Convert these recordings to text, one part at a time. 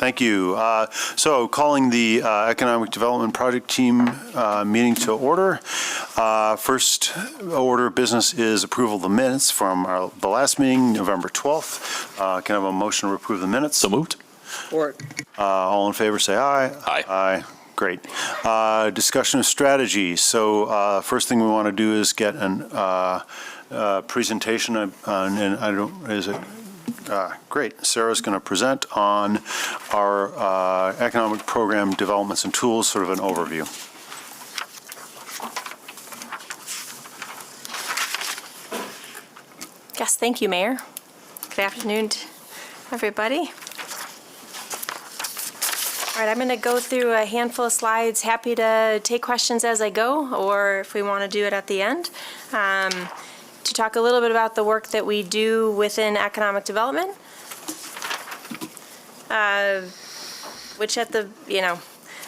Thank you. So calling the Economic Development Project Team meeting to order. First order of business is approval of the minutes from the last meeting, November 12th. Can I have a motion to approve the minutes? So moved. Support. All in favor, say aye. Aye. Aye. Great. Discussion of strategy. So first thing we want to do is get an presentation and I don't, is it? Great. Sarah's going to present on our economic program developments and tools, sort of an overview. Yes, thank you, Mayor. Good afternoon to everybody. All right, I'm going to go through a handful of slides. Happy to take questions as I go, or if we want to do it at the end. To talk a little bit about the work that we do within economic development, which at the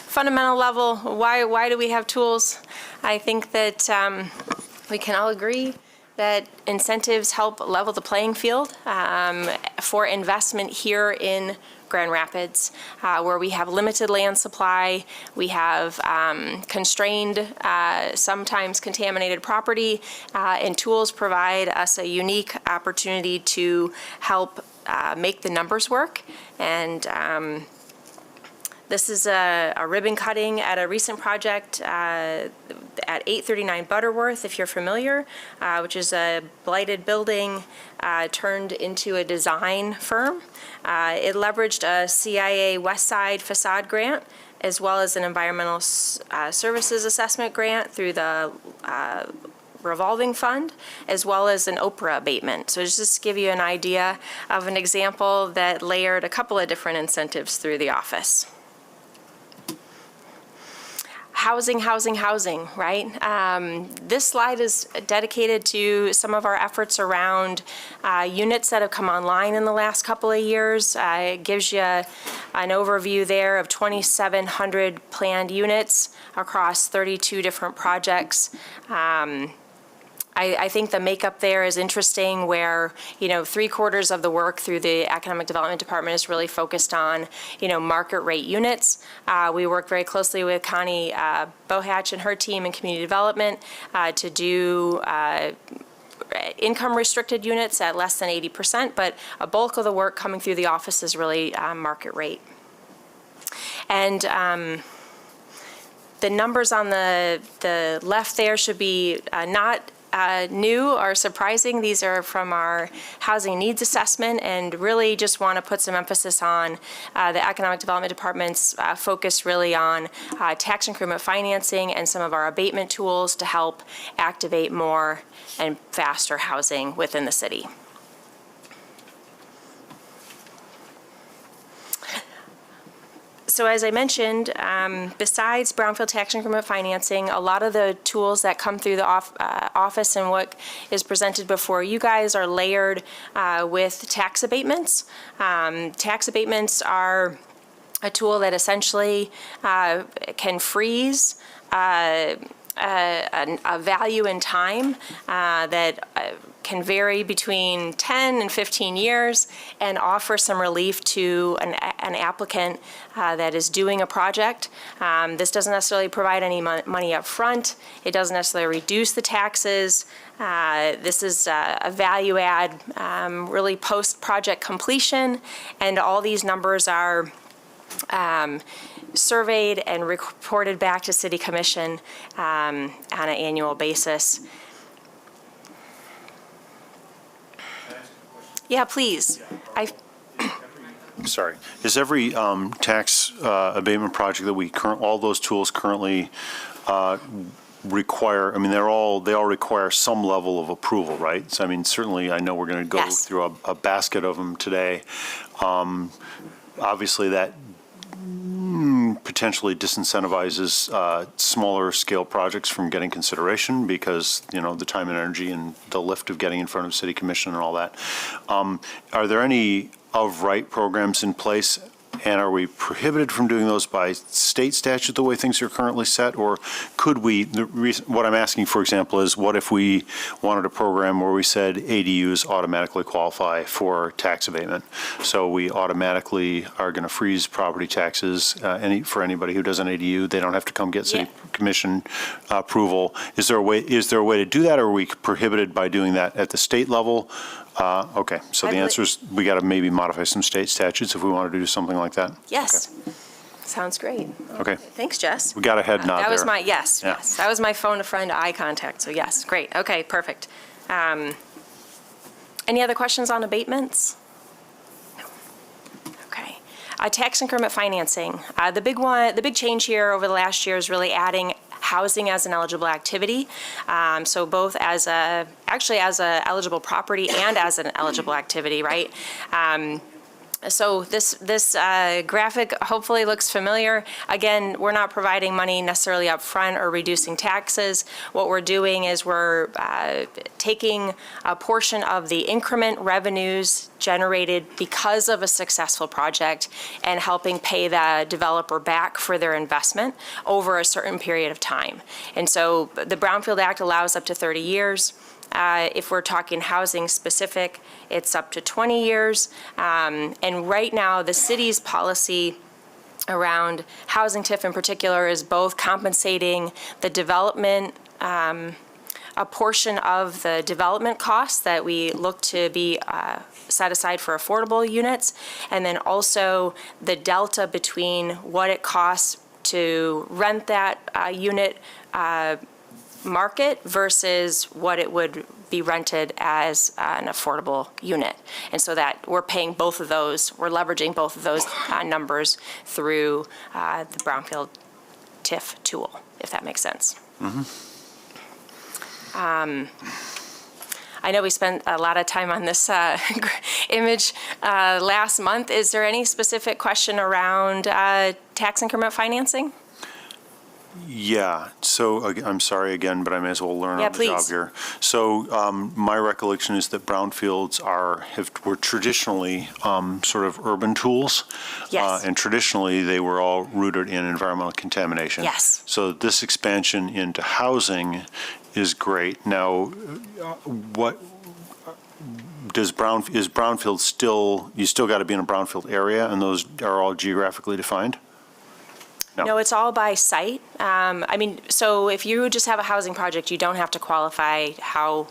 fundamental level, why do we have tools? I think that we can all agree that incentives help level the playing field for investment here in Grand Rapids, where we have limited land supply, we have constrained, sometimes contaminated property, and tools provide us a unique opportunity to help make the numbers work. And this is a ribbon cutting at a recent project at 839 Butterworth, if you're familiar, which is a blighted building turned into a design firm. It leveraged a CIA West Side facade grant as well as an environmental services assessment grant through the revolving fund, as well as an Oprah abatement. So just to give you an idea of an example that layered a couple of different incentives through the office. Housing, right? This slide is dedicated to some of our efforts around units that have come online in the last couple of years. It gives you an overview there of 2,700 planned units across 32 different projects. I think the makeup there is interesting where, 3/4 of the work through the Economic Development Department is really focused on, market rate units. We work very closely with Connie Bohatch and her team in community development to do income restricted units at less than 80%, but a bulk of the work coming through the office is really market rate. And the numbers on the left there should be not new or surprising. These are from our housing needs assessment, and really just want to put some emphasis on the Economic Development Department's focus really on tax increment financing and some of our abatement tools to help activate more and faster housing within the city. So as I mentioned, besides brownfield tax increment financing, a lot of the tools that come through the office and what is presented before you guys are layered with tax abatements. Tax abatements are a tool that essentially can freeze a value in time that can vary between 10 and 15 years and offer some relief to an applicant that is doing a project. This doesn't necessarily provide any money up front. It doesn't necessarily reduce the taxes. This is a value add really post-project completion, and all these numbers are surveyed and reported back to City Commission on an annual basis. Yeah, please. Sorry. Is every tax abatement project that we all those tools currently require, they all require some level of approval, right? So, certainly I know we're going to go through a basket of them today. Obviously that potentially disincentivizes smaller scale projects from getting consideration because, the time and energy and the lift of getting in front of City Commission and all that. Are there any of right programs in place And are we prohibited from doing those by state statute, the way things are currently set? Or could we, what I'm asking, for example, is what if we wanted a program where we said ADUs automatically qualify for tax abatement? So we automatically are going to freeze property taxes for anybody who does an ADU. They don't have to come get city commission approval. Is there a way to do that, or are we prohibited by doing that at the state level? Okay, so the answer is we got to maybe modify some state statutes if we wanted to do something like that? Yes. Sounds great. Okay. Thanks, Jess. We got a head nod there. That was my, yes, Yeah. yes. That was my phone to friend eye contact, so yes, great. Okay, perfect. Any other questions on abatements? No. Okay. Tax increment financing. The big change here over the last year is really adding housing as an eligible activity. So both as a eligible property and as an eligible activity, right? So this graphic hopefully looks familiar. Again, we're not providing money necessarily up front or reducing taxes. What we're doing is we're taking a portion of the increment revenues generated because of a successful project and helping pay the developer back for their investment over a certain period of time. And so the Brownfield Act allows up to 30 years. If we're talking housing specific, it's up to 20 years. And right now, the city's policy around housing TIF in particular is both compensating the development, a portion of the development costs that we look to be set aside for affordable units, and then also the delta between what it costs to rent that unit market versus what it would be rented as an affordable unit. And so that we're paying both of those, we're leveraging both of those numbers through the Brownfield TIF tool, if that makes sense. I know we spent a lot of time on this image last month. Is there any specific question around tax increment financing? Yeah, so I'm sorry again, but I may as well learn on the job please. here. So my recollection is that brownfields were traditionally sort of urban tools. Yes. And traditionally, they were all rooted in environmental contamination. Yes. So this expansion into housing is great. Now, what is brownfield still, you still got to be in a brownfield area, and those are all geographically defined? No, it's all by site. I mean, so if you just have a housing project, you don't have to qualify how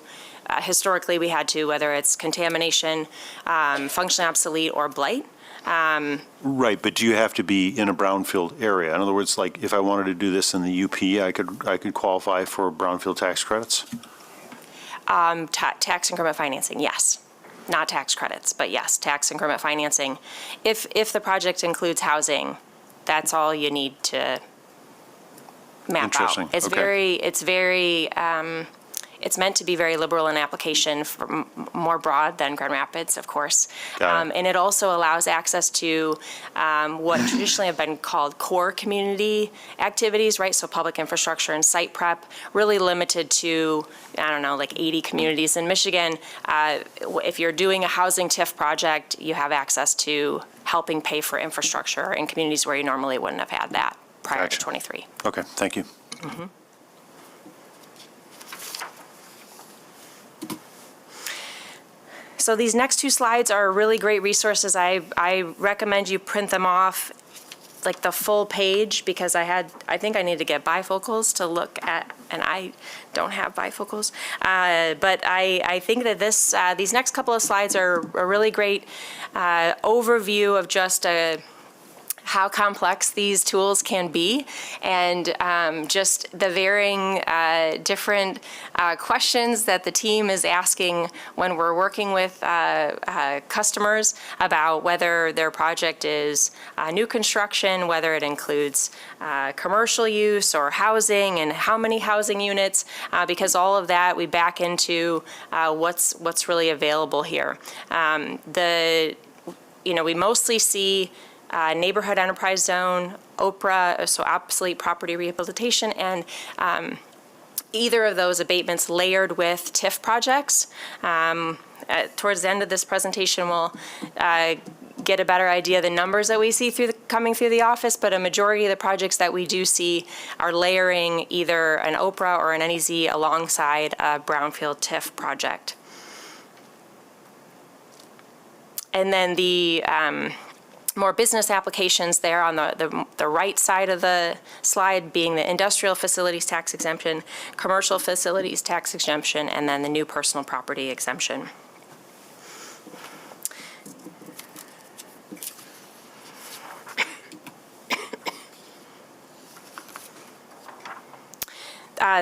historically we had to, whether it's contamination, functionally obsolete, or blight. Right, but do you have to be in a brownfield area? In other words, like if I wanted to do this in the UP, I could qualify for brownfield tax credits? Tax increment financing, yes. Not tax credits, but yes, tax increment financing. If the project includes housing, that's all you need to map out. Interesting. It's Okay. it's meant to be very liberal in application, for more broad than Grand Rapids, of course. Got it. And it also allows access to what traditionally have been called core community activities, right? So public infrastructure and site prep, really limited to, I don't know, like 80 communities in Michigan. If you're doing a housing TIF project, you have access to helping pay for infrastructure in communities where you normally wouldn't have had that prior to Gotcha. 23. Okay, thank you. So these next two slides are really great resources. I recommend you print them off, like the full page, because I think I need to get bifocals to look at, and I don't have bifocals. But I think that these next couple of slides are a really great overview of just how complex these tools can be, and just the varying different questions that the team is asking when we're working with customers about whether their project is new construction, whether it includes commercial use or housing, and how many housing units, because all of that we back into what's really available here. We mostly see neighborhood enterprise zone, OPRA, so obsolete property rehabilitation, and either of those abatements layered with TIF projects. Towards the end of this presentation, we'll get get a better idea of the numbers that we see coming through the office, but a majority of the projects that we do see are layering either an OPRA or an NEZ alongside a brownfield TIF project. And then the more business applications there on the right side of the slide being the industrial facilities tax exemption, commercial facilities tax exemption, and then the new personal property exemption.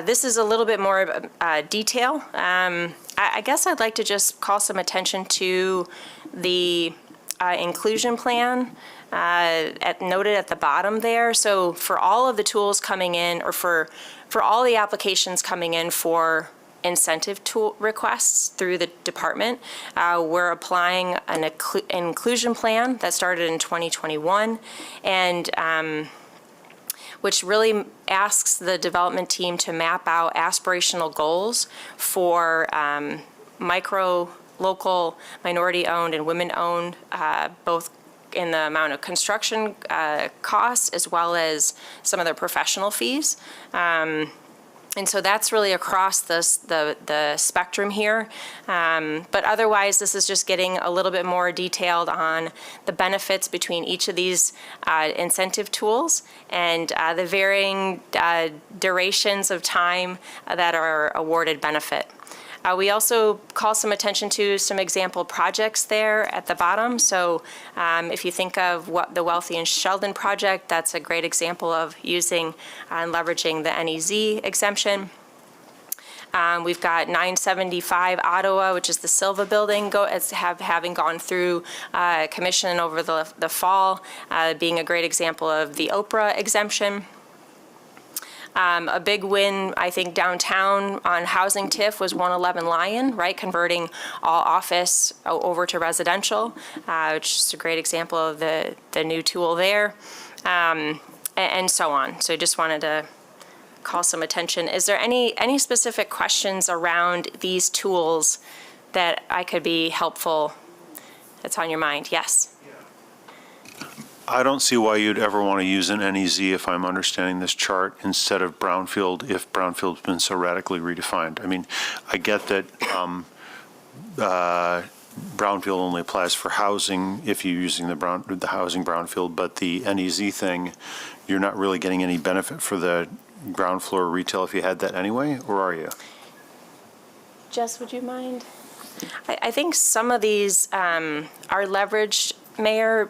This is a little bit more detail. I guess I'd like to just call some attention to the inclusion plan noted at the bottom there. So for all of the tools coming in, or for all the applications coming in for incentive tool requests through the department, we're applying an inclusion plan that started in 2021, and which really asks the development team to map out aspirational goals for micro, local, minority-owned, and women-owned, both in the amount of construction costs as well as some of their professional fees. And so that's really across the spectrum here. But otherwise, this is just getting a little bit more detailed on the benefits between each of these incentive tools and the varying durations of time that are awarded benefit. We also call some attention to some example projects there at the bottom. So if you think of what the Wealthy and Sheldon project, that's a great example of using and leveraging the NEZ exemption. We've got 975 Ottawa, which is the Silva building, having gone through commission over the fall, being a great example of the OPRA exemption. A big win, I think, downtown on housing TIF was 111 Lyon, right? Converting all office over to residential, which is a great example of the new tool there, and so on. So I just wanted to call some attention. Is there any specific questions around these tools that I could be helpful that's on your mind? Yes. I don't see why you'd ever want to use an NEZ, if I'm understanding this chart, instead of brownfield, if brownfield's been so radically redefined. I mean, I get that brownfield only applies for housing if you're using the housing brownfield, but the NEZ thing, you're not really getting any benefit for the ground floor retail if you had that anyway, or are you? Jess, would you mind? I think some of these are leveraged, Mayor,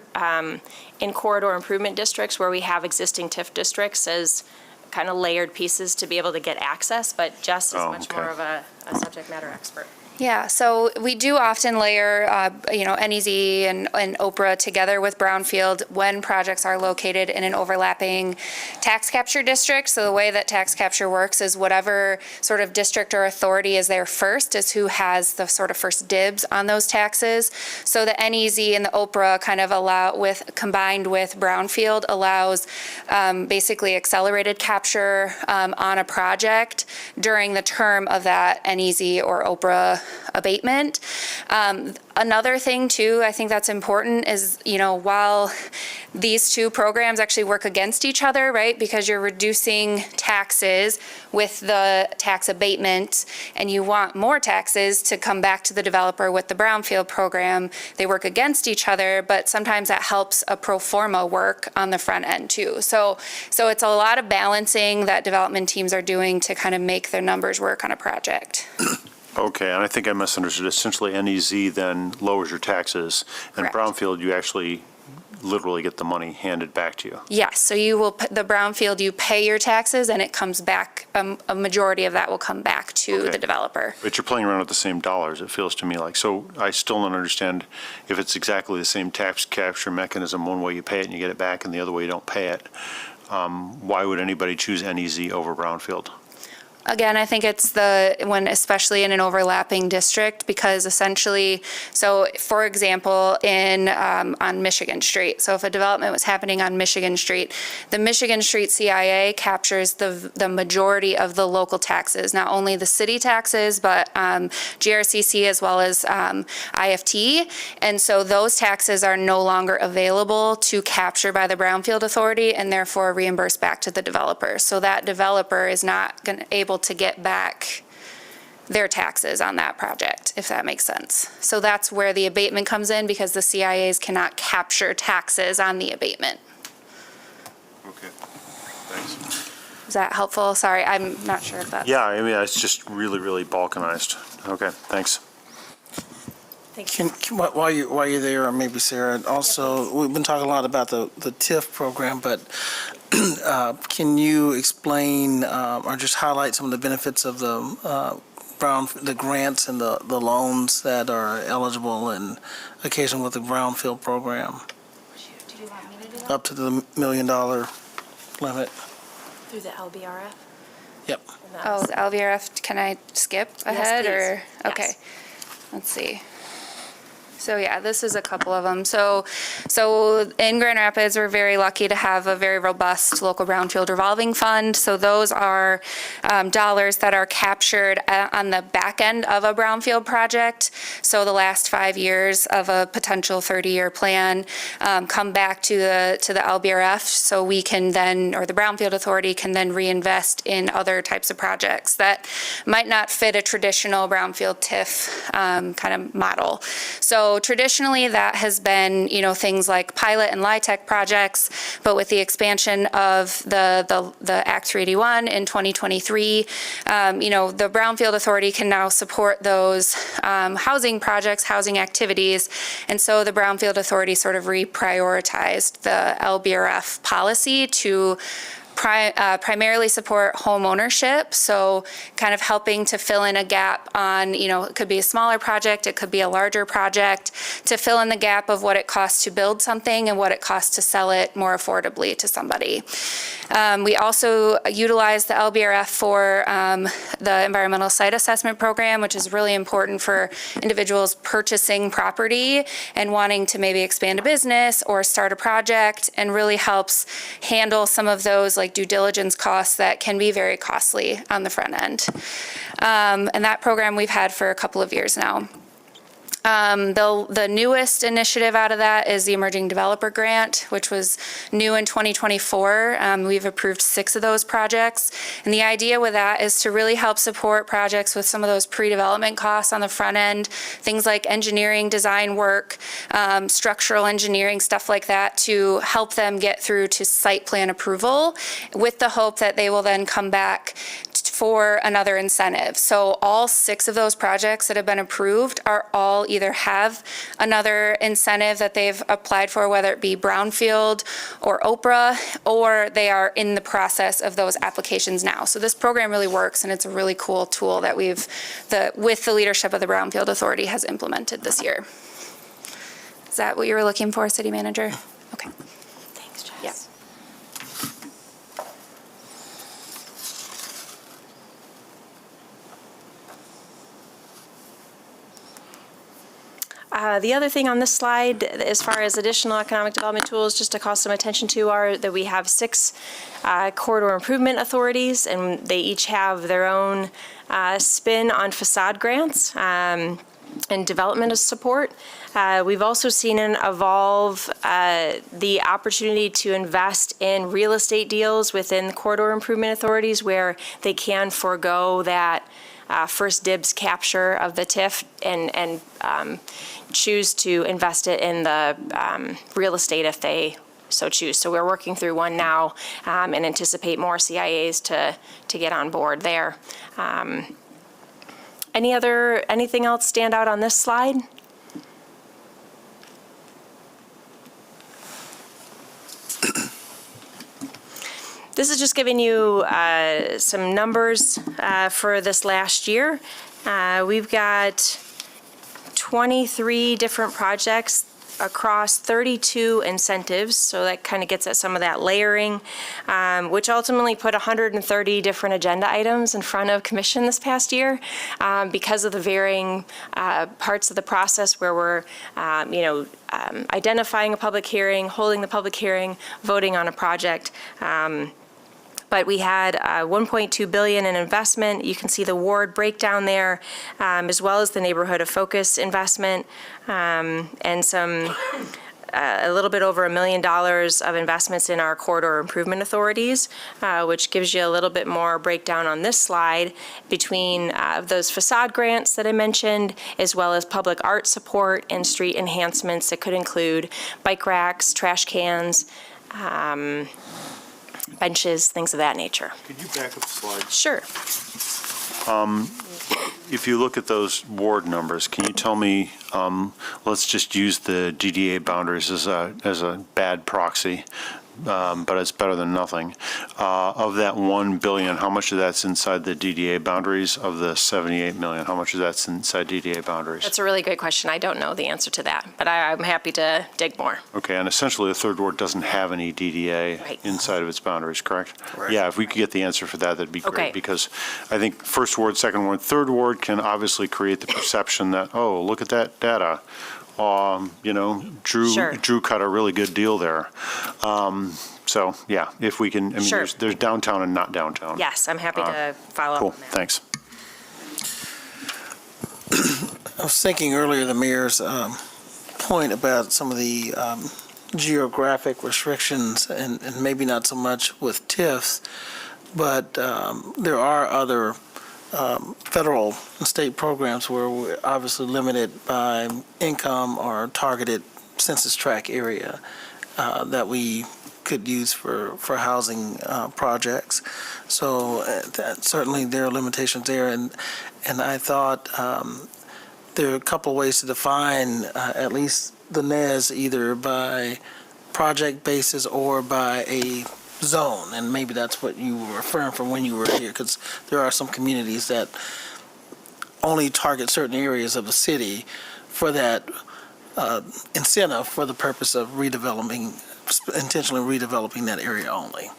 in corridor improvement districts where we have existing TIF districts as kind of layered pieces to be able to get access, but Jess is much more of a subject matter expert. Yeah, so we do often layer, NEZ and OPRA together with brownfield when projects are located in an overlapping tax capture district. So the way that tax capture works is whatever sort of district or authority is there first is who has the sort of first dibs on those taxes. So the NEZ and the OPRA kind of combined with brownfield allows basically accelerated capture on a project during the term of that NEZ or OPRA abatement. Another thing too, I think that's important is, while these two programs actually work against each other, right? Because you're reducing taxes with the tax abatement and you want more taxes to come back to the developer with the brownfield program. They work against each other, but sometimes that helps a pro forma work on the front end too. So it's a lot of balancing that development teams are doing to kind of make their numbers work on a project. Okay, and I think I misunderstood. Essentially, NEZ then lowers your taxes, and Correct. brownfield, you actually literally get the money handed back to you. Yes, so you will, the brownfield, you pay your taxes and it comes back, a majority of that will come back to Okay. the developer. But you're playing around with the same dollars, it feels to me like. So I still don't understand if it's exactly the same tax capture mechanism. One way you pay it and you get it back, and the other way you don't pay it. Why would anybody choose NEZ over brownfield? Again, I think it's especially in an overlapping district, because essentially, so for example, on Michigan Street, so if a development was happening on Michigan Street, the Michigan Street CIA captures the majority of the local taxes, not only the city taxes, but GRCC as well as IFT. And so those taxes are no longer available to capture by the Brownfield Authority and therefore reimburse back to the developer. So that developer is not able to get back their taxes on that project, if that makes sense. So that's where the abatement comes in, because the CIAs cannot capture taxes on the abatement. Okay, thanks. Is that helpful? Sorry, I'm not sure if that's. Yeah, I mean, it's just really, really balkanized. Okay, thanks. While you're there, or maybe Sarah, also, we've been talking a lot about the TIF program, but can you explain or just highlight some of the benefits of the grants and the loans that are eligible and occasionally with the Brownfield program? Did you want me to do that? Up to the $1 million limit. Through the LBRF? Yep. Oh, the LVRF, can I skip ahead, please. or? Yes. Okay, let's see. So yeah, this is a couple of them. So in Grand Rapids, we're very lucky to have a very robust local brownfield revolving fund. So those are dollars that are captured on the back end of a brownfield project. So the last 5 years of a potential 30-year plan come back to the LBRF, so we can then, or the Brownfield Authority can then reinvest in other types of projects that might not fit a traditional brownfield TIF kind of model. So traditionally, that has been, things like pilot and LIHTC projects, but with the expansion of the Act 381 in 2023, the Brownfield Authority can now support those housing projects, housing activities, and so the Brownfield Authority sort of reprioritized the LBRF policy to primarily support home ownership, so kind of helping to fill in a gap on, it could be a smaller project, it could be a larger project, to fill in the gap of what it costs to build something and what it costs to sell it more affordably to somebody. We also utilize the LBRF for the Environmental Site Assessment Program, which is really important for individuals purchasing property and wanting to maybe expand a business or start a project, and really helps handle some of those like due diligence costs that can be very costly on the front end. And that program we've had for a couple of years now. The newest initiative out of that is the Emerging Developer Grant, which was new in 2024. We've approved 6 of those projects. And the idea with that is to really help support projects with some of those pre-development costs on the front end, things like engineering, design work, structural engineering, stuff like that, to help them get through to site plan approval, with the hope that they will then come back for another incentive. So all 6 of those projects that have been approved are all either have another incentive that they've applied for, whether it be Brownfield or Oprah, or they are in the process of those applications now. So this program really works, and it's a really cool tool that with the leadership of the Brownfield Authority, has implemented this year. Is that what you were looking for, City Manager? Okay. Thanks, Jess. Yeah. The other thing on this slide, as far as additional economic development tools, just to call some attention to, are that we have 6 corridor improvement authorities, and they each have their own spin on facade grants and development of support. We've also seen an evolve the opportunity to invest in real estate deals within corridor improvement authorities, where they can forego that first dibs capture of the TIF and choose to invest it in the real estate if they so choose. So we're working through one now and anticipate more CIAs to get on board there. Anything else stand out on this slide? This is just giving you some numbers for this last year. We've got 23 different projects across 32 incentives, so that kind of gets at some of that layering, which ultimately put 130 different agenda items in front of commission this past year because of the varying parts of the process where we're, identifying a public hearing, holding the public hearing, voting on a project. But we had $1.2 billion in investment. You can see the ward breakdown there, as well as the neighborhood of focus investment, and some a little bit over $1 million of investments in our corridor improvement authorities, which gives you a little bit more breakdown on this slide between those facade grants that I mentioned, as well as public art support and street enhancements that could include bike racks, trash cans, benches, things of that nature. Could you back up the slide? Sure. If you look at those ward numbers, can you tell me, let's just use the DDA boundaries as a bad proxy, but it's better than nothing. Of that 1 billion, how much of that's inside the DDA boundaries? Of the 78 million, how much of that's inside DDA boundaries? That's a really good question. I don't know the answer to that, but I'm happy to dig more. Okay, and essentially the third ward doesn't have any DDA Right. inside of its boundaries, correct? Correct. Yeah, if we could get the answer for that, that'd be Okay. great. Because I think first ward, second ward, third ward can obviously create the perception that, oh, look at that data. Sure. Drew cut a really good deal there. So, yeah, if we can, I mean, Sure. there's downtown and not downtown. Yes, I'm happy to follow up Cool, on that. thanks. I was thinking earlier, the mayor's point about some of the geographic restrictions, and maybe not so much with TIFs, but there are other federal and state programs where we're obviously limited by income or targeted census tract area that we could use for housing projects. So certainly there are limitations there, and I thought there are a couple of ways to define at least the NES, either by project basis or by a zone, and maybe that's what you were referring from when you were here, because there are some communities that only target certain areas of the city for that incentive for the purpose of intentionally redeveloping that area only.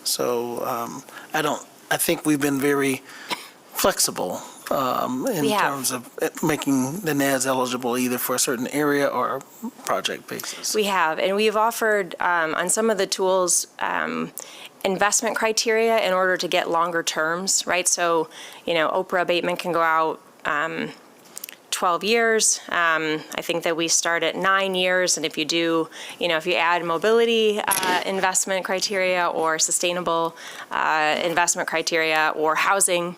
So I think we've been very flexible in We have. terms of making the NAS eligible either for a certain area or project basis. We have, and we've offered on some of the tools investment criteria in order to get longer terms, right? So, Oprah abatement can go out 12 years. I think that we start at 9 years, and if you do, if you add mobility investment criteria or sustainable investment criteria or housing,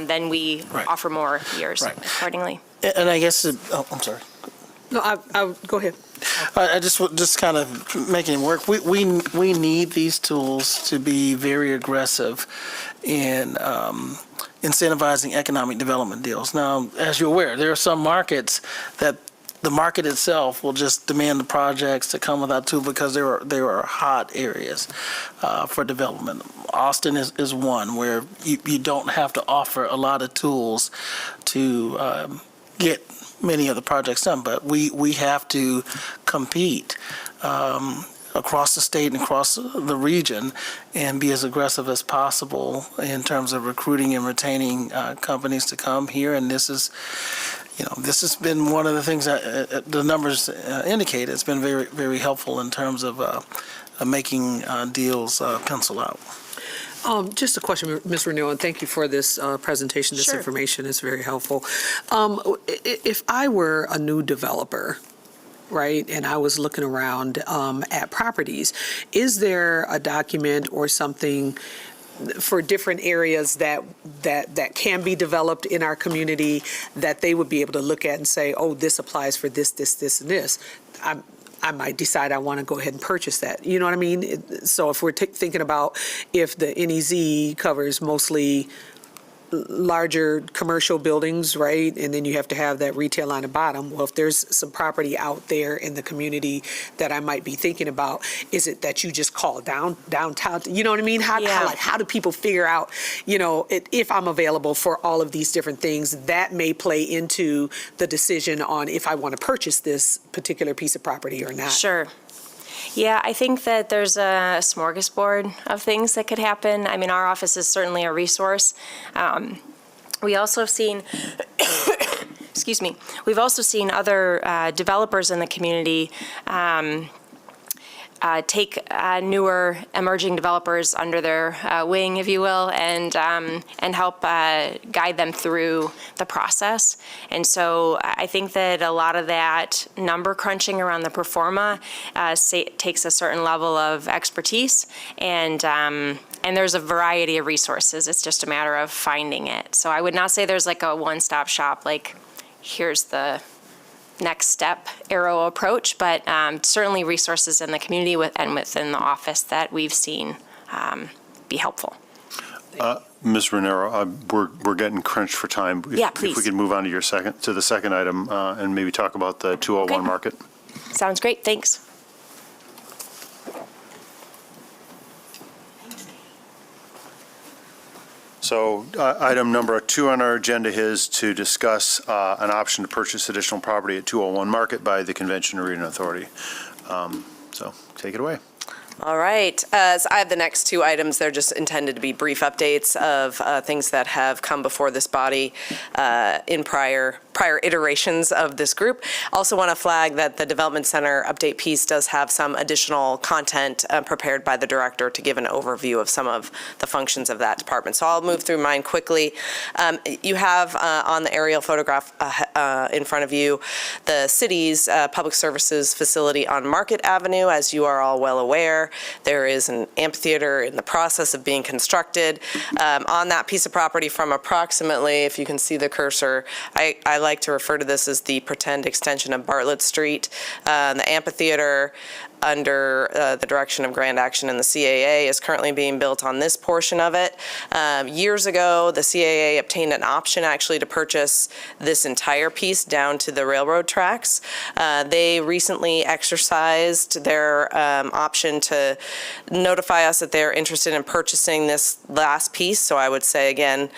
then we Right. offer more years Right. accordingly. And I guess, I'm sorry. No, I go ahead. I just kind of making it work. We need these tools to be very aggressive in incentivizing economic development deals. Now, as you're aware, there are some markets that the market itself will just demand the projects to come without tool because there are hot areas for development. Austin is one where you don't have to offer a lot of tools to get many of the projects done, but we have to compete across the state and across the region and be as aggressive as possible in terms of recruiting and retaining companies to come here. And this has been one of the things that the numbers indicate. It's been very, very helpful in terms of making deals pencil out. Just a question, Ms. Reneau, and thank you for this presentation. This Sure. information is very helpful. If I were a new developer, right, and I was looking around at properties, is there a document or something for different areas that can be developed in our community that they would be able to look at and say, oh, this applies for this, this, this, and this? I might decide I want to go ahead and purchase that. You know what I mean? So if we're thinking about if the NEZ covers mostly larger commercial buildings, right? And then you have to have that retail on the bottom. Well, if there's some property out there in the community that I might be thinking about, is it that you just call downtown? You know what I mean? How do people figure out, if I'm available for all of these different things? That may play into the decision on if I want to purchase this particular piece of property or not. Sure. Yeah, I think that there's a smorgasbord of things that could happen. I mean, our office is certainly a resource. We also have seen, excuse me, we've also seen other developers in the community take newer emerging developers under their wing, if you will, and help guide them through the process. And so I think that a lot of that number crunching around the pro forma takes a certain level of expertise, and there's a variety of resources. It's just a matter of finding it. So I would not say there's like a one-stop shop, like here's the next step arrow approach, but certainly resources in the community and within the office that we've seen be helpful. Ms. Rennero, we're getting crunched for time. Yeah, If we please. could move on to the second item and maybe talk about the 201 Okay. market. Sounds great, thanks. So item number 2 on our agenda is to discuss an option to purchase additional property at 201 Market by the Convention Arena Authority. So take it away. All right. So I have the next 2 items. They're just intended to be brief updates of things that have come before this body in prior iterations of this group. Also want to flag that the Development Center update piece does have some additional content prepared by the director to give an overview of some of the functions of that department. So I'll move through mine quickly. You have on the aerial photograph in front of you the city's public services facility on Market Avenue. As you are all well aware, there is an amphitheater in the process of being constructed on that piece of property from approximately, if you can see the cursor, I like to refer to this as the pretend extension of Bartlett Street. The amphitheater under the direction of Grand Action and the CAA is currently being built on this portion of it. Years ago, the CAA obtained an option actually to purchase this entire piece down to the railroad tracks. They recently exercised their option to notify us that they're interested in purchasing this last piece. So I would say again,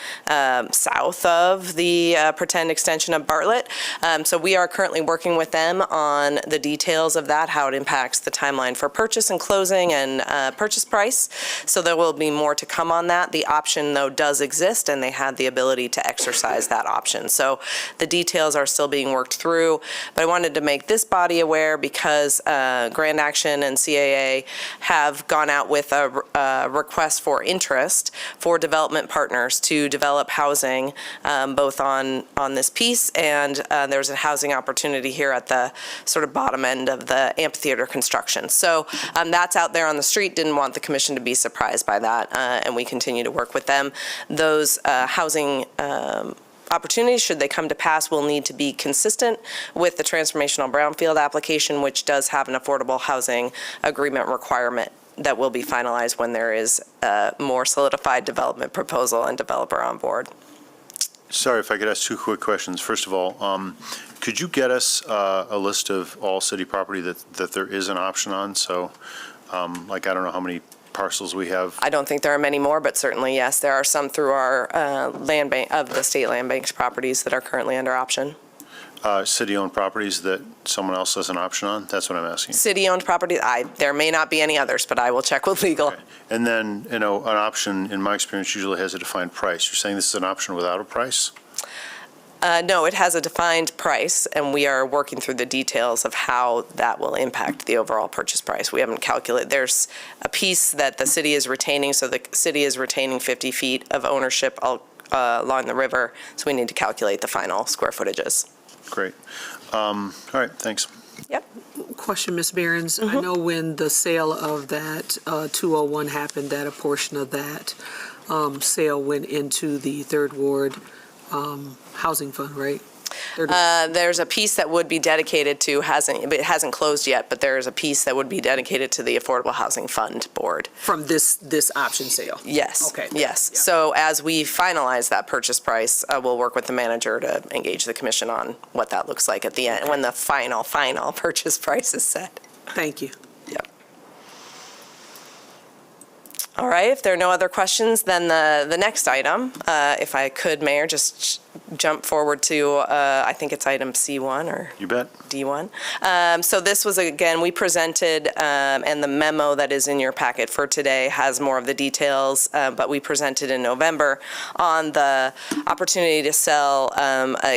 south of the pretend extension of Bartlett. So we are currently working with them on the details of that, how it impacts the timeline for purchase and closing and purchase price. So there will be more to come on that. The option, though, does exist, and they had the ability to exercise that option. So the details are still being worked through, but I wanted to make this body aware because Grand Action and CAA have gone out with a request for interest for development partners to develop housing both on this piece, and there's a housing opportunity here at the sort of bottom end of the amphitheater construction. So that's out there on the street. Didn't want the commission to be surprised by that, and we continue to work with them. Those housing opportunities, should they come to pass, will need to be consistent with the transformational brownfield application, which does have an affordable housing agreement requirement that will be finalized when there is a more solidified development proposal and developer on board. Sorry if I could ask 2 quick questions. First of all, could you get us a list of all city property that there is an option on? So, like, I don't know how many parcels we have. I don't think there are many more, but certainly, yes, there are some through our land bank, of the state land bank's properties that are currently under option. City-owned properties that someone else has an option on? That's what I'm asking. City-owned property, there may not be any others, but I will check with legal. Okay. And then, an option, in my experience, usually has a defined price. You're saying this is an option without a price? No, it has a defined price, and we are working through the details of how that will impact the overall purchase price. We haven't calculated. There's a piece that the city is retaining, so the city is retaining 50 feet of ownership along the river, so we need to calculate the final square footages. Great. All right, thanks. Yep. Question, Ms. Behrens. I know when the sale of that 201 happened, that a portion of that sale went into the Third Ward Housing Fund, right? There's a piece that would be dedicated to, it hasn't closed yet, but there is a piece that would be dedicated to the Affordable Housing Fund Board. From this option sale? Yes. Okay. Yes. Yeah. So as we finalize that purchase price, we'll work with the manager to engage the commission on what that looks like at the end, when the final purchase price is set. Thank you. Yep. All right, if there are no other questions, then the next item, if I could, Mayor, just jump forward to, I think it's item C1 or You bet. D1. So this was, again, we presented, and the memo that is in your packet for today has more of the details, but we presented in November on the opportunity to sell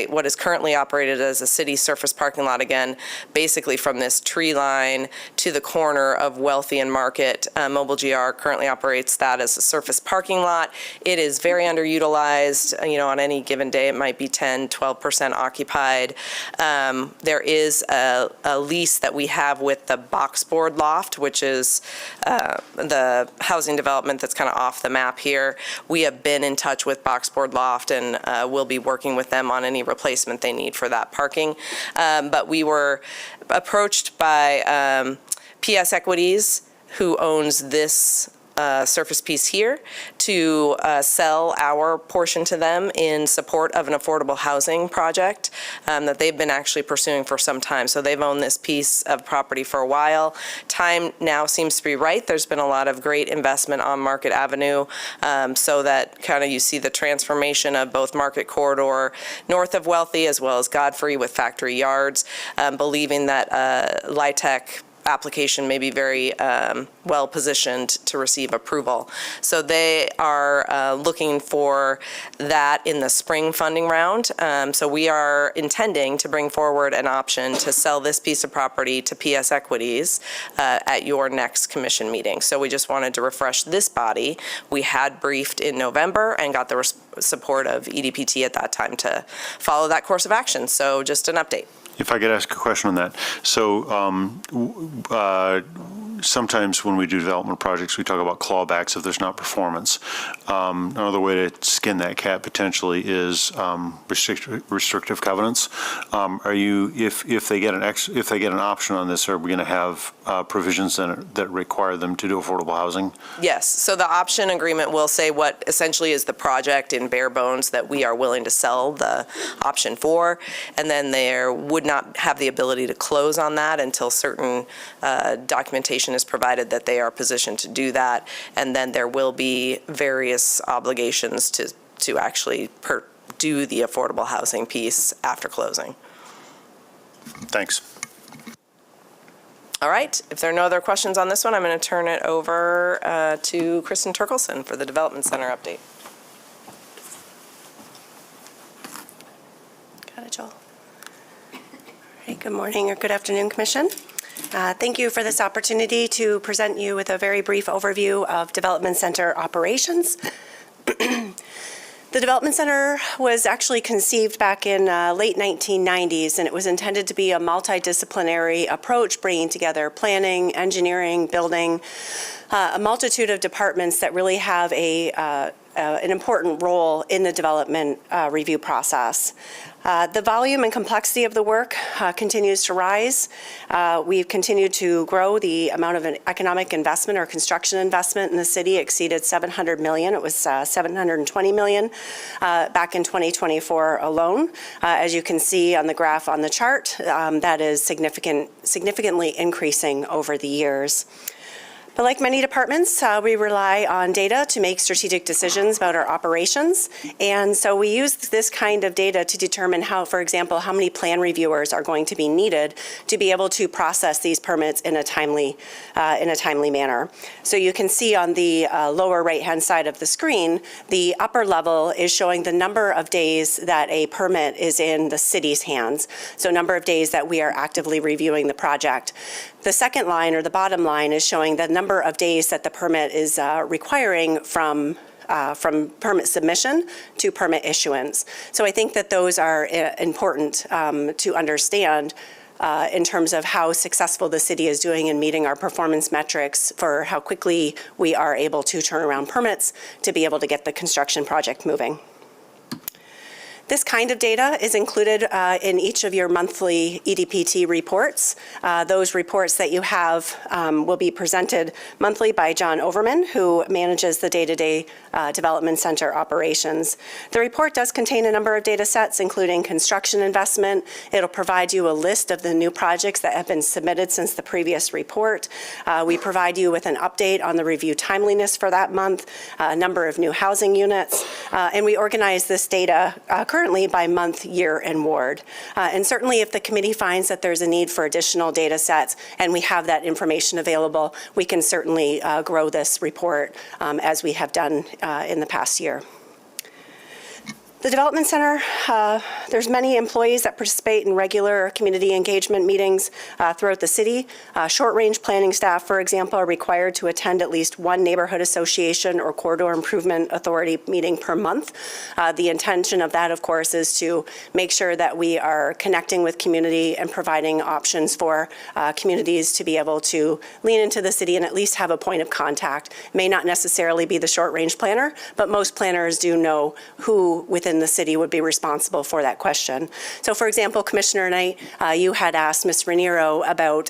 what is currently operated as a city surface parking lot, again, basically from this tree line to the corner of Wealthy and Market. Mobile GR currently operates that as a surface parking lot. It is very underutilized. On any given day, it might be 10, 12% occupied. There is a lease that we have with the Boxboard Loft, which is the housing development that's kind of off the map here. We have been in touch with Boxboard Loft, and we'll be working with them on any replacement they need for that parking. But we were approached by PS Equities, who owns this surface piece here, to sell our portion to them in support of an affordable housing project that they've been actually pursuing for some time. So they've owned this piece of property for a while. Time now seems to be right. There's been a lot of great investment on Market Avenue, so that kind of you see the transformation of both Market Corridor north of Wealthy as well as Godfrey with Factory Yards, believing that LIHTC application may be very well positioned to receive approval. So they are looking for that in the spring funding round. So we are intending to bring forward an option to sell this piece of property to PS Equities at your next commission meeting. So we just wanted to refresh this body. We had briefed in November and got the support of EDPT at that time to follow that course of action. So just an update. If I could ask a question on that. So sometimes when we do development projects, we talk about clawbacks if there's not performance. Another way to skin that cat potentially is restrictive covenants. If they get an option on this, are we going to have provisions that require them to do affordable housing? Yes. So the option agreement will say what essentially is the project in bare bones that we are willing to sell the option for, and then there would not have the ability to close on that until certain documentation is provided that they are positioned to do that, and then there will be various obligations to actually do the affordable housing piece after closing. Thanks. All right, if there are no other questions on this one, I'm going to turn it over to Kristen Turkelson for the Development Center update. Got it, Joel. Hey, good morning or good afternoon, Commission. Thank you for this opportunity to present you with a very brief overview of Development Center operations. The Development Center was actually conceived back in late 1990s, and it was intended to be a multidisciplinary approach, bringing together planning, engineering, building, a multitude of departments that really have an important role in the development review process. The volume and complexity of the work continues to rise. We've continued to grow. The amount of an economic investment or construction investment in the city exceeded $700 million. It was $720 million back in 2024 alone. As you can see on the graph on the chart, that is significantly increasing over the years. But like many departments, we rely on data to make strategic decisions about our operations. And so we use this kind of data to determine how, for example, how many plan reviewers are going to be needed to be able to process these permits in a timely manner. So you can see on the lower right-hand side of the screen, the upper level is showing the number of days that a permit is in the city's hands. So number of days that we are actively reviewing the project. The second line, or the bottom line, is showing the number of days that the permit is requiring from permit submission to permit issuance. So I think that those are important to understand in terms of how successful the city is doing in meeting our performance metrics for how quickly we are able to turn around permits to be able to get the construction project moving. This kind of data is included in each of your monthly EDPT reports. Those reports that you have will be presented monthly by John Overman, who manages the day-to-day Development Center operations. The report does contain a number of data sets, including construction investment. It'll provide you a list of the new projects that have been submitted since the previous report. We provide you with an update on the review timeliness for that month, a number of new housing units, and we organize this data currently by month, year, and ward. And certainly if the committee finds that there's a need for additional data sets and we have that information available, we can certainly grow this report as we have done in the past year. The Development Center, there's many employees that participate in regular community engagement meetings throughout the city. Short-range planning staff, for example, are required to attend at least one neighborhood association or corridor improvement authority meeting per month. The intention of that, of course, is to make sure that we are connecting with community and providing options for communities to be able to lean into the city and at least have a point of contact. May not necessarily be the short-range planner, but most planners do know who within the city would be responsible for that question. So for example, Commissioner Knight, you had asked Ms. Raniero about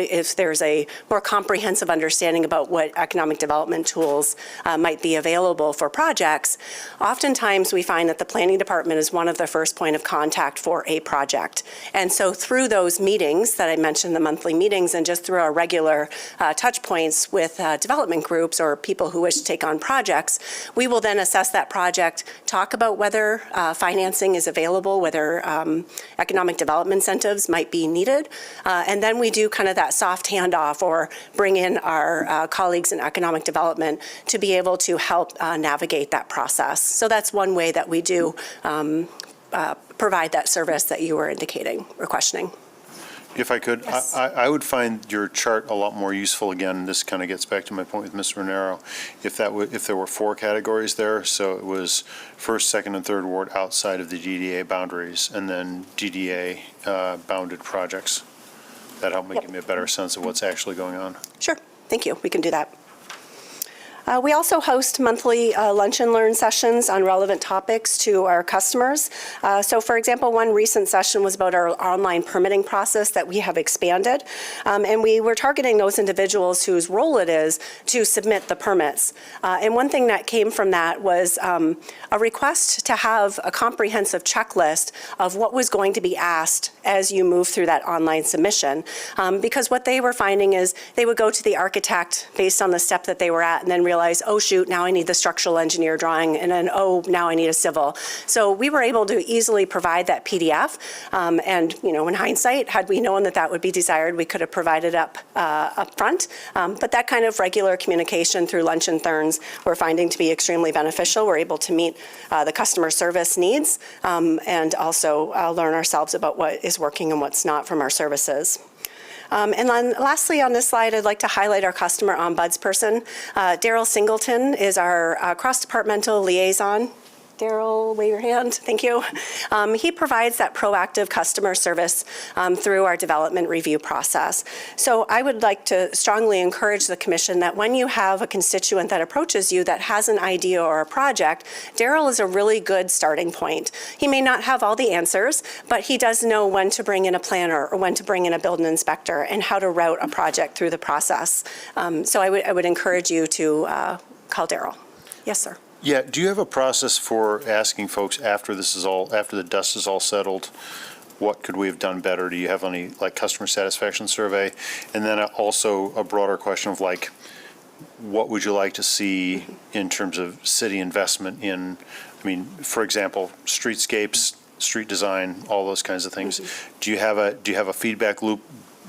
if there's a more comprehensive understanding about what economic development tools might be available for projects. Oftentimes we find that the planning department is one of the first point of contact for a project. And so through those meetings that I mentioned, the monthly meetings, and just through our regular touch points with development groups or people who wish to take on projects, we will then assess that project, talk about whether financing is available, whether economic development incentives might be needed, and then we do kind of that soft handoff or bring in our colleagues in economic development to be able to help navigate that process. So that's one way that we do provide that service that you were indicating or questioning. If I could, Yes. I would find your chart a lot more useful. Again, this kind of gets back to my point with Ms. Raniero. If there were 4 categories there, so it was first, second, and third ward outside of the GDA boundaries, and then GDA bounded projects. That helped me Yep. give me a better sense of what's actually going on. Sure, thank you. We can do that. We also host monthly lunch and learn sessions on relevant topics to our customers. So for example, one recent session was about our online permitting process that we have expanded. And we were targeting those individuals whose role it is to submit the permits. And one thing that came from that was a request to have a comprehensive checklist of what was going to be asked as you move through that online submission. Because what they were finding is they would go to the architect based on the step that they were at and then realize, oh shoot, now I need the structural engineer drawing, and then, oh, now I need a civil. So we were able to easily provide that PDF. And, you know, in hindsight, had we known that that would be desired, we could have provided up front. But that kind of regular communication through lunch and learns we're finding to be extremely beneficial. We're able to meet the customer service needs and also learn ourselves about what is working and what's not from our services. And then lastly on this slide, I'd like to highlight our customer ombudsperson. Daryl Singleton is our cross-departmental liaison. Daryl, wave your hand. Thank you. He provides that proactive customer service through our development review process. So I would like to strongly encourage the Commission that when you have a constituent that approaches you that has an idea or a project, Daryl is a really good starting point. He may not have all the answers, but he does know when to bring in a planner or when to bring in a building inspector and how to route a project through the process. So I would encourage you to call Daryl. Yes, sir. Yeah, do you have a process for asking folks after the dust is all settled, what could we have done better? Do you have any, like, customer satisfaction survey? And then also a broader question of, like, what would you like to see in terms of city investment in, I mean, for example, streetscapes, street design, all those kinds of things. Do you have a feedback loop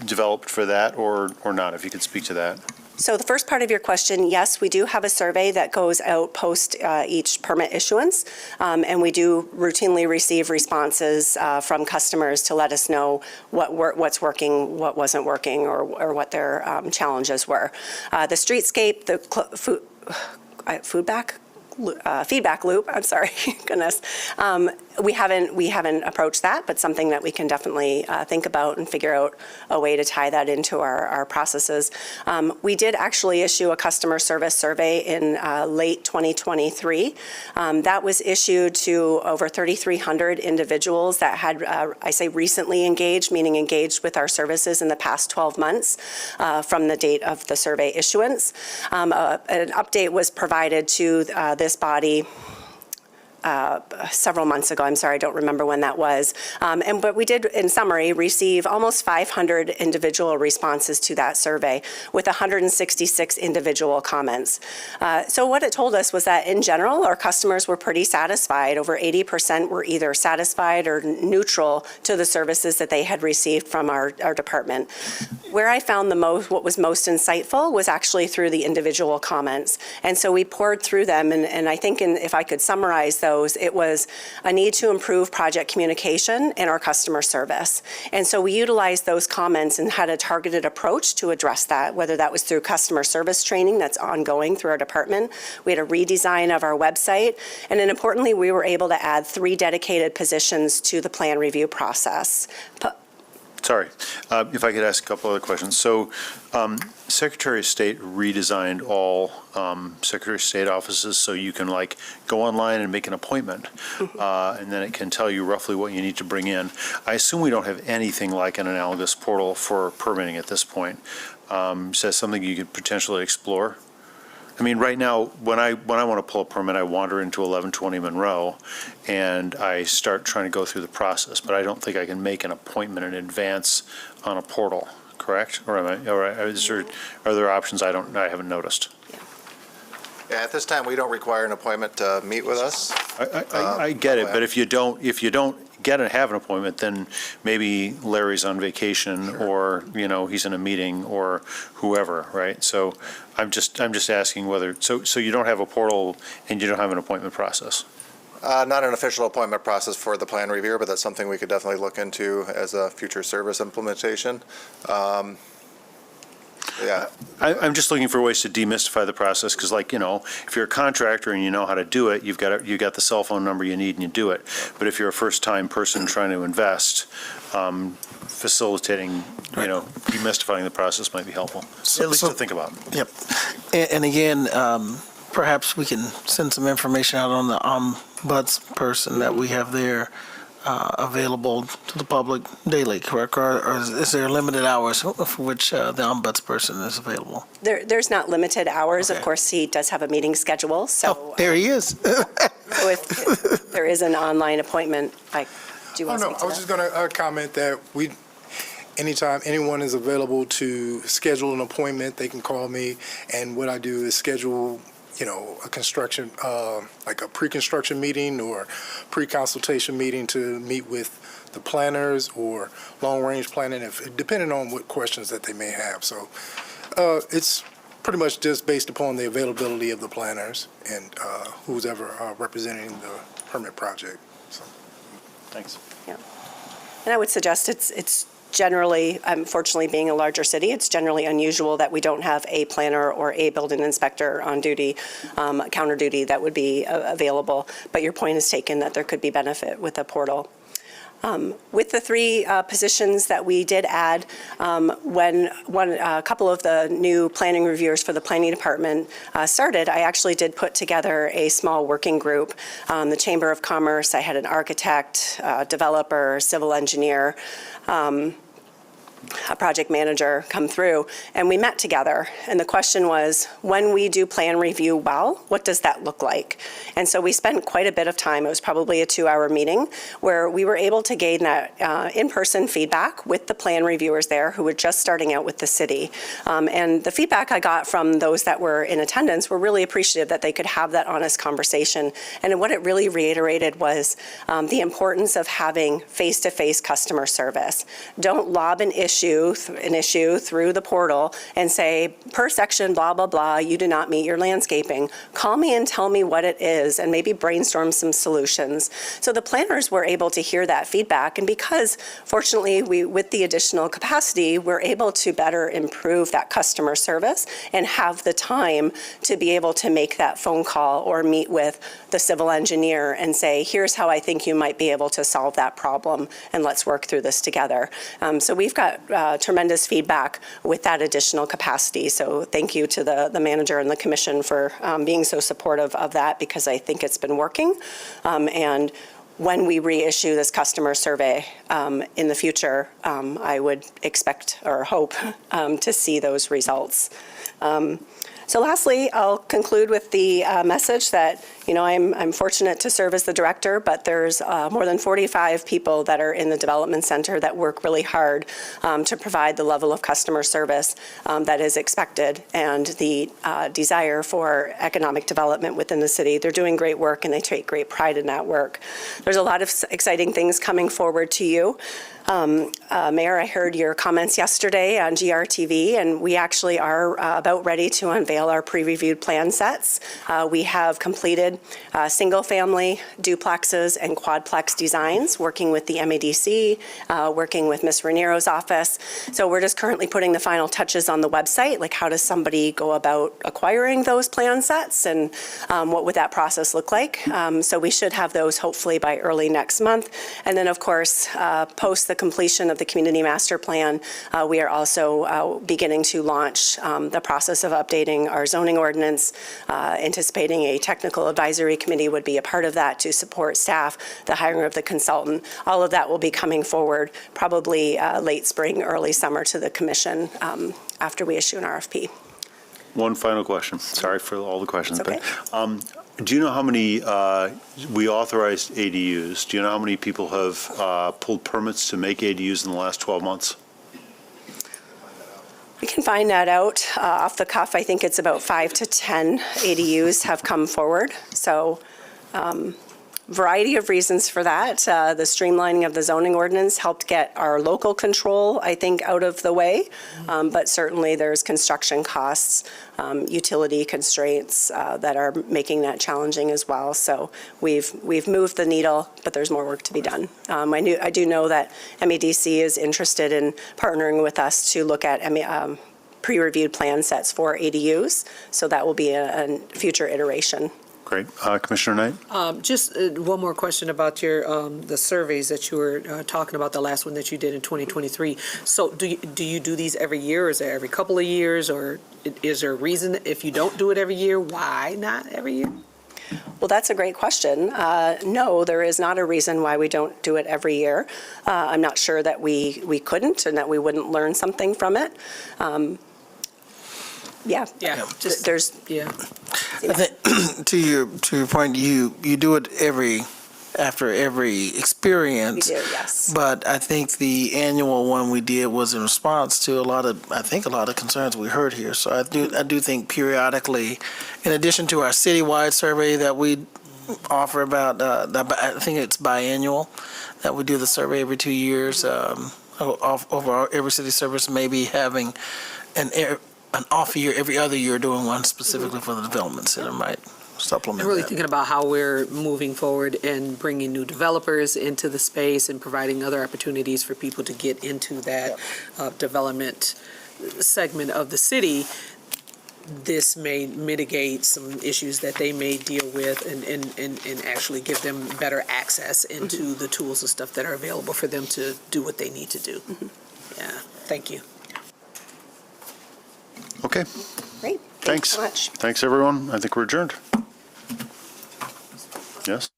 developed for that or not, if you could speak to that? So the first part of your question, yes, we do have a survey that goes out post each permit issuance, and we do routinely receive responses from customers to let us know what's working, what wasn't working, or what their challenges were. The streetscape, the food back feedback loop, I'm sorry, goodness. We haven't approached that, but something that we can definitely think about and figure out a way to tie that into our processes. We did actually issue a customer service survey in late 2023. That was issued to over 3,300 individuals that had, I say recently engaged, meaning engaged with our services in the past 12 months from the date of the survey issuance. An update was provided to this body several months ago. I'm sorry, I don't remember when that was. But we did, in summary, receive almost 500 individual responses to that survey with 166 individual comments. So what it told us was that in general, our customers were pretty satisfied. Over 80% were either satisfied or neutral to the services that they had received from our department. Where I found what was most insightful was actually through the individual comments. And so we poured through them, and I think if I could summarize those, it was a need to improve project communication and our customer service. And so we utilized those comments and had a targeted approach to address that, whether that was through customer service training that's ongoing through our department. We had a redesign of our website, and then importantly, we were able to add 3 dedicated positions to the plan review process. Sorry, if I could ask a couple other questions. So Secretary of State redesigned all Secretary of State offices so you can like go online and make an appointment, and then it can tell you roughly what you need to bring in. I assume we don't have anything like an analogous portal for permitting at this point. Is that something you could potentially explore? I mean, right now, when I want to pull a permit, I wander into 1120 Monroe, and I start trying to go through the process, but I don't think I can make an appointment in advance on a portal, correct? Or are there options I haven't noticed? Yeah, at this time, we don't require an appointment to meet with us. I get it, but if you don't get and have an appointment, then maybe Larry's on vacation, or, he's in a meeting, or whoever, right? So I'm just asking whether, so you don't have a portal and you don't have an appointment process? Not an official appointment process for the plan reviewer, but that's something we could definitely look into as a future service implementation. Yeah. I'm just looking for ways to demystify the process, because if you're a contractor and you know how to do it, you've got the cell phone number you need and you do it. But if you're a first-time person trying to invest, facilitating, demystifying the process might be helpful, at least to think about. Yep. And again, perhaps we can send some information out on the ombuds person that we have there available to the public daily, correct? Or is there limited hours for which the ombuds person is available? There's not limited hours. Okay. Of course, he does have a meeting schedule, so. Oh, there he is. So if there is an online appointment, do you want to speak to I was that? just going to comment that anytime anyone is available to schedule an appointment, they can call me, and what I do is schedule a construction, like a pre-construction meeting or pre-consultation meeting to meet with the planners or long-range planning, depending on what questions that they may have. So it's pretty much just based upon the availability of the planners and who's ever representing the permit project. So. Thanks. Yeah. And I would suggest it's generally, unfortunately, being a larger city, it's generally unusual that we don't have a planner or a building inspector on duty, counter duty that would be available. But your point is taken that there could be benefit with a portal. With the 3 positions that we did add, when a couple of the new planning reviewers for the planning department started, I actually did put together a small working group. The Chamber of Commerce, I had an architect, developer, civil engineer, a project manager come through, and we met together. And the question was, when we do plan review well, what does that look like? And so we spent quite a bit of time, it was probably a 2-hour meeting, where we were able to gain that in-person feedback with the plan reviewers there who were just starting out with the city. And the feedback I got from those that were in attendance were really appreciative that they could have that honest conversation. And what it really reiterated was the importance of having face-to-face customer service. Don't lob an issue reissue an issue through the portal and say, per section, blah, blah, blah, you do not meet your landscaping. Call me and tell me what it is and maybe brainstorm some solutions. So the planners were able to hear that feedback. And because fortunately, with the additional capacity, we're able to better improve that customer service and have the time to be able to make that phone call or meet with the civil engineer and say, here's how I think you might be able to solve that problem, and let's work through this together. So we've got tremendous feedback with that additional capacity. So thank you to the manager and the commission for being so supportive of that, because I think it's been working. And when we reissue this customer survey in the future, I would expect or hope to see those results. So lastly, I'll conclude with the message that, I'm fortunate to serve as the director, but there's more than 45 people that are in the development center that work really hard to provide the level of customer service that is expected and the desire for economic development within the city. They're doing great work and they take great pride in that work. There's a lot of exciting things coming forward to you. Mayor, I heard your comments yesterday on GRTV, and we actually are about ready to unveil our pre-reviewed plan sets. We have completed single-family duplexes and quadplex designs, working with the MADC, working with Ms. Raniero's office. So we're just currently putting the final touches on the website, like how does somebody go about acquiring those plan sets, and what would that process look like? So we should have those hopefully by early next month. And then, of course, post the completion of the community master plan, we are also beginning to launch the process of updating our zoning ordinance, anticipating a technical advisory committee would be a part of that to support staff, the hiring of the consultant. All of that will be coming forward probably late spring, early summer to the commission after we issue an RFP. One final question. Sorry for all the questions. It's okay. But, do you know how many, we authorized ADUs. Do you know how many people have pulled permits to make ADUs in the last 12 months? We can find that out off the cuff. I think it's about 5 to 10 ADUs have come forward. So variety of reasons for that. The streamlining of the zoning ordinance helped get our local control, I think, out of the way. But certainly there's construction costs, utility constraints that are making that challenging as well. So we've moved the needle, but there's more work to be done. I do know that MADC is interested in partnering with us to look at pre-reviewed plan sets for ADUs. So that will be a future iteration. Great. Commissioner Knight? Just one more question about your the surveys that you were talking about, the last one that you did in 2023. So do you do these every year, or is it every couple of years, or is there a reason if you don't do it every year, why not every year? Well, that's a great question. No, there is not a reason why we don't do it every year. I'm not sure that we couldn't and that we wouldn't learn something from it. Yeah. I think to your point, you do it after every experience. We do, yes. But I think the annual one we did was in response to a lot of concerns we heard here. So I do think periodically, in addition to our citywide survey that we offer about, I think it's biannual, that we do the survey every 2 years. Over every city service, maybe having an off year every other year, doing one specifically for the development center might supplement I'm really that. thinking about how we're moving forward and bringing new developers into the space and providing other opportunities for people to get into that development segment of the city. This may mitigate some issues that they may deal with and actually give them better access into the tools and stuff that are available for them to do what they need to do. Yeah, thank you. Okay. Great. Thanks. So much. Thanks, everyone. I think we're adjourned. Yes?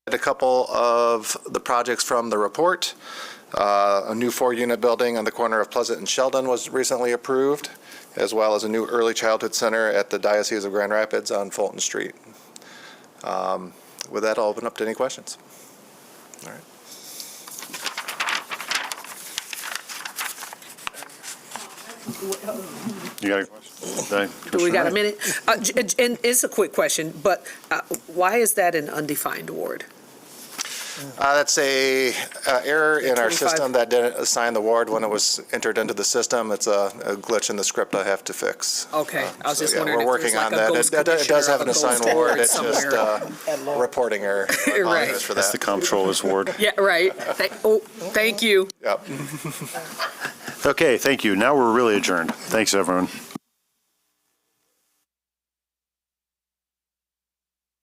A couple of the projects from the report. A new 4-unit building on the corner of Pleasant and Sheldon was recently approved, as well as a new early childhood center at the Diocese of Grand Rapids on Fulton Street. With that, I'll open up to any questions. All right. You got a question? Do we got a minute? And it's a quick question, but why is that an undefined ward? That's a error in our 25. system that didn't assign the ward when it was entered into the system. It's a glitch in the script I have to fix. Okay, I was So, just yeah, wondering we're if there's working on like a that. ghost It does commissioner have or an a assigned ghost ward. board It's just somewhere. a reporting error. I apologize for That's the that. comptroller's ward. Yeah, right. Thank you. Yep. Okay, thank you. Now we're really adjourned. Thanks, everyone.